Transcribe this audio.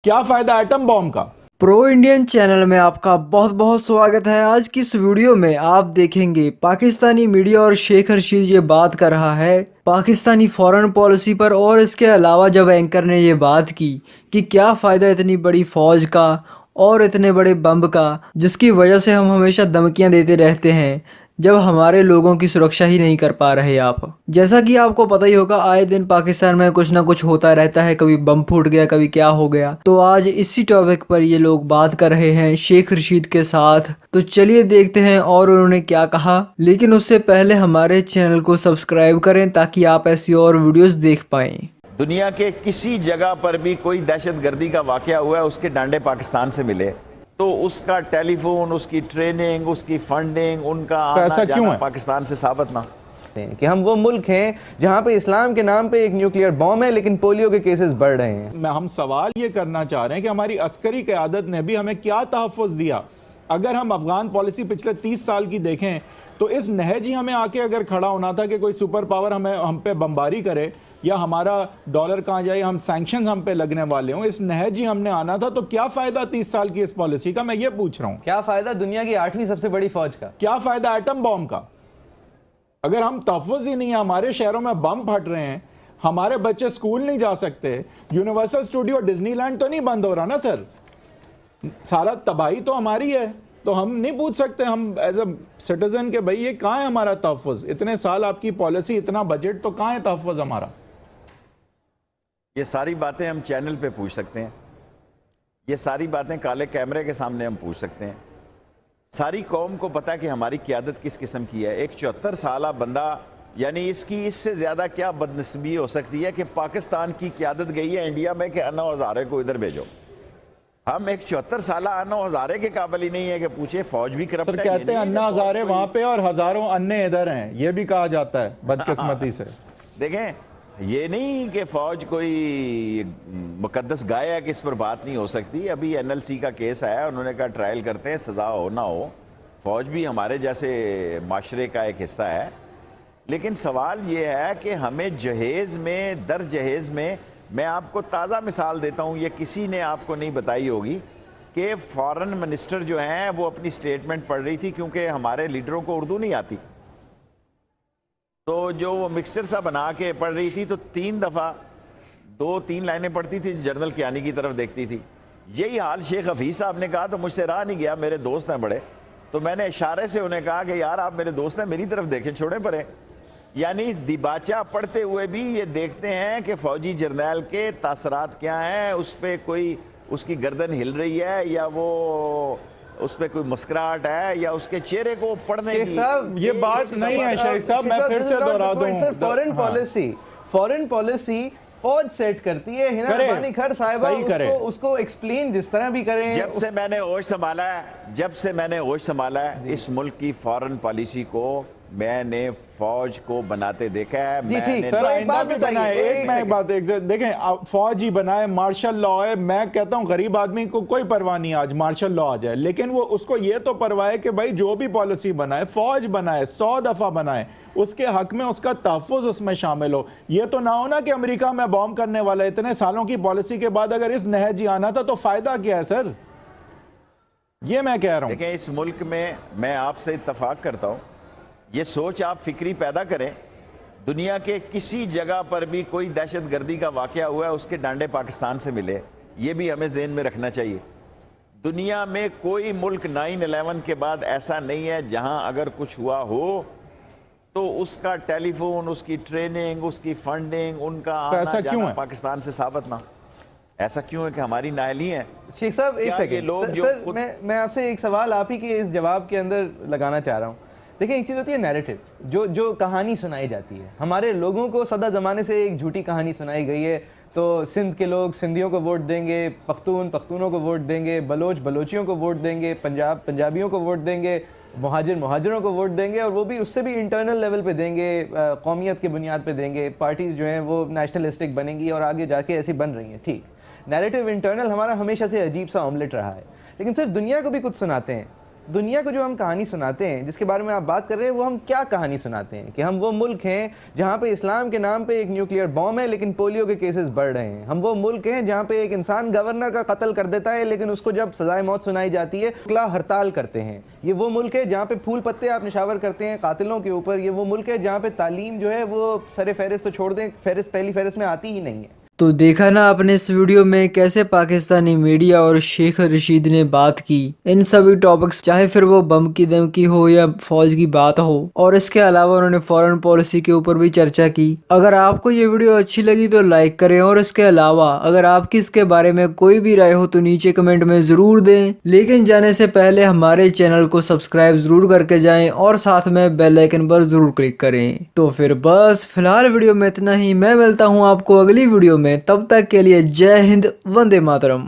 क्या फायदा atom bomb का। प्रो इंडियन चैनल में आपका बहुत बहुत स्वागत है। आज की इस वीडियो में आप देखेंगे पाकिस्तानी मीडिया और शेख रशीद ये बात कर रहा है पाकिस्तानी फॉरेन पॉलिसी पर, और इसके अलावा जब एंकर ने ये बात की कि क्या फ़ायदा इतनी बड़ी फ़ौज का और इतने बड़े बम का जिसकी वजह से हम हमेशा धमकियां देते रहते हैं जब हमारे लोगों की सुरक्षा ही नहीं कर पा रहे आप। जैसा कि आपको पता ही होगा, आए दिन पाकिस्तान में कुछ ना कुछ होता रहता है, कभी बम फूट गया, कभी क्या हो गया। तो आज इसी टॉपिक पर ये लोग बात कर रहे हैं शेख रशीद के साथ। तो चलिए देखते हैं और उन्होंने क्या कहा। लेकिन उससे पहले हमारे चैनल को सब्सक्राइब करें ताकि आप ऐसी और वीडियोस देख पाएं। दुनिया के किसी जगह पर भी कोई दहशतगर्दी का वाकया हुआ है, उसके डांडे पाकिस्तान से मिले, तो उसका टेलीफोन, उसकी ट्रेनिंग, उसकी फंडिंग, उनका आना जाना पाकिस्तान से साबित ना कि हम वो मुल्क हैं जहां पे इस्लाम के नाम पे एक न्यूक्लियर बॉम्ब है लेकिन पोलियो के केसेस बढ़ रहे हैं। हम सवाल ये करना चाह रहे हैं कि हमारी अस्करी क़यादत ने भी हमें क्या तहफ़्फ़ुज़ दिया। अगर हम अफगान पॉलिसी पिछले 30 साल की देखें तो इस नहज ही हमें आके अगर खड़ा होना था कि कोई सुपर पावर हम पे बमबारी करे या हमारा डॉलर कहाँ जाए, हम सैंक्शंस हम पे लगने वाले हों, इस नहज ही हमने आना था। तो क्या फ़ायदा 30 साल की इस पॉलिसी का, मैं ये पूछ रहा हूँ। क्या फ़ायदा दुनिया की 8वीं सबसे बड़ी फ़ौज का? क्या फ़ायदा एटम बॉम्ब का? अगर हम तहफ़्फ़ुज़ ही नहीं है, हमारे शहरों में बम फट रहे हैं, हमारे बच्चे स्कूल नहीं जा सकते, यूनिवर्सल स्टूडियो डिज्नीलैंड तो नहीं बंद हो रहा ना सर, सारा तबाही तो हमारी है। तो हम नहीं पूछ सकते हम एज अ सिटीजन के भाई ये कहाँ है हमारा तहफ़्फ़ुज़? इतने साल आपकी पॉलिसी, इतना बजट, तो कहाँ है तहफ़्फ़ुज़ हमारा? ये सारी बातें हम चैनल पे पूछ सकते हैं, ये सारी बातें काले कैमरे के सामने हम पूछ सकते हैं। सारी कौम को पता है कि हमारी क़यादत किस किस्म की है। एक 74 साला बंदा, यानी इसकी इससे ज़्यादा क्या बदनसीबी हो सकती है कि पाकिस्तान की क़यादत गई है इंडिया में कि अन्ना हज़ारे को इधर भेजो। हम एक 74 साला अन्ना हज़ारे के काबिल ही नहीं है कि पूछे फौज भी करप्ट है। कहते हैं अन्ना हज़ारे वहाँ पे और हज़ारों अन्ने इधर हैं, ये भी कहा जाता है बदकिस्मती से। देखें, ये नहीं कि फ़ौज कोई मुकद्दस गाय है कि इस पर बात नहीं हो सकती। अभी NLC का केस आया, उन्होंने कहा ट्रायल करते हैं, सज़ा हो ना हो। फ़ौज भी हमारे जैसे माशरे का एक हिस्सा है। लेकिन सवाल ये है कि हमें जहेज़ में, दर जहेज़ में, मैं आपको ताज़ा मिसाल देता हूँ, ये किसी ने आपको नहीं बताई होगी कि फ़ॉरेन मिनिस्टर जो हैं वो अपनी स्टेटमेंट पढ़ रही थी, क्योंकि हमारे लीडरों को उर्दू नहीं आती, तो जो वो मिक्सचर सा बना के पढ़ रही थी तो 3 दफ़ा 2-3 लाइनें पढ़ती थी, जनरल कियानी की तरफ देखती थी। यही हाल शेख हफीज़ साहब ने कहा, तो मुझसे रहा नहीं गया, मेरे दोस्त हैं बड़े, तो मैंने इशारे से उन्हें कहा कि यार आप मेरे दोस्त हैं, मेरी तरफ देखें, छोड़ें परे। यानी दिबाचा पढ़ते हुए भी ये देखते हैं कि फ़ौजी जर्नैल के तासरात क्या हैं, उस पर कोई उसकी गर्दन हिल रही है या वो उस पर कोई मुस्कुराहट है या उसके चेहरे को पढ़ने की ये बात नहीं है शेख साहब, मैं फिर से दोहरा दूं। फॉरेन पॉलिसी फौज सेट करती है, हिना रब्बानी खर साहिबा उसको एक्सप्लेन जिस तरह भी करें। जब से मैंने होश संभाला है इस मुल्क की फॉरेन पॉलिसी को मैंने फौज को बनाते देखा है। जी ठीक सर, आइंदा भी बनाए। एक बात देखें, फौज ही बनाए, मार्शल लॉ है। मैं कहता हूं गरीब आदमी को कोई परवाह नहीं आज मार्शल लॉ आ जाए, लेकिन वो उसको ये तो परवाह है कि भाई जो भी पॉलिसी बनाए, फौज बनाए, 100 दफा बनाए, उसके हक में उसका तहफ़्फ़ुज़ उसमें शामिल हो। ये तो ना हो ना कि अमेरिका में बॉम्ब करने वाला है, इतने सालों की पॉलिसी के बाद अगर इस नहज ही आना था तो फायदा क्या है सर? ये मैं कह रहा हूं। देखिए, इस मुल्क में मैं आपसे इत्तफाक करता हूं, ये सोच आप फिक्री पैदा करें, दुनिया के किसी जगह पर भी कोई दहशतगर्दी का वाकया हुआ है, उसके डांडे पाकिस्तान से मिले, ये भी हमें ज़हन में रखना चाहिए। दुनिया में कोई मुल्क 9/11 के बाद ऐसा नहीं है जहां अगर कुछ हुआ हो तो उसका टेलीफोन, उसकी ट्रेनिंग, उसकी फंडिंग, उनका आना जाना पाकिस्तान से साबित ना। ऐसा क्यों है कि हमारी नाअहली है? शेख साहब एक सेकंड, लोग सर मैं आपसे एक सवाल आप ही के इस जवाब के अंदर लगाना चाह रहा हूँ। देखिए, एक चीज़ होती है नैरेटिव, जो कहानी सुनाई जाती है। हमारे लोगों को सदा ज़माने से एक झूठी कहानी सुनाई गई है, तो सिंध के लोग सिंधियों को वोट देंगे, पख्तूनों को वोट देंगे, बलोच बलोचियों को वोट देंगे, पंजाबियों को वोट देंगे, मुहाजिरों को वोट देंगे, और वो भी उससे भी इंटरनल लेवल पे देंगे, कौमियत की बुनियाद पे देंगे। पार्टीज़ जो हैं वो नेशनलिस्टिक बनेंगी और आगे जाके ऐसी बन रही हैं। ठीक, नैरेटिव इंटरनल हमारा हमेशा से अजीब सा ऑमलेट रहा है। लेकिन सर दुनिया को भी कुछ सुनाते हैं, दुनिया को जो हम कहानी सुनाते हैं, जिसके बारे में आप बात कर रहे हैं, वो हम क्या कहानी सुनाते हैं कि हम वो मुल्क हैं जहाँ पे इस्लाम के नाम पे एक न्यूक्लियर बॉम्ब है लेकिन पोलियो के केसेस बढ़ रहे हैं। हम वो मुल्क हैं जहाँ पे एक इंसान गवर्नर का कत्ल कर देता है लेकिन उसको जब सजाए मौत सुनाई जाती है खुला हड़ताल करते हैं। ये वो मुल्क है जहाँ पे फूल पत्ते आप निशावर करते हैं कातिलों के ऊपर। ये वो मुल्क है जहाँ पे तालीम जो है वो सरे फहरिस्त तो छोड़ दें, फहरिस्त पहली फहरिस्त में आती ही नहीं है। तो देखा ना आपने इस वीडियो में कैसे पाकिस्तानी मीडिया और शेख रशीद ने बात की इन सभी टॉपिक्स, चाहे फिर वो बम की धमकी हो या फौज की बात हो, और इसके अलावा उन्होंने फॉरेन पॉलिसी के ऊपर भी चर्चा की। अगर आपको ये वीडियो अच्छी लगी तो लाइक करें, और इसके अलावा अगर आपकी इसके बारे में कोई भी राय हो तो नीचे कमेंट में जरूर दें। लेकिन जाने से पहले हमारे चैनल को सब्सक्राइब जरूर करके जाएं और साथ में बेल आइकन पर जरूर क्लिक करें। तो फिर बस फिलहाल वीडियो में इतना ही। मैं मिलता हूँ आपको अगली वीडियो में, तब तक के लिए जय हिंद, वंदे मातरम।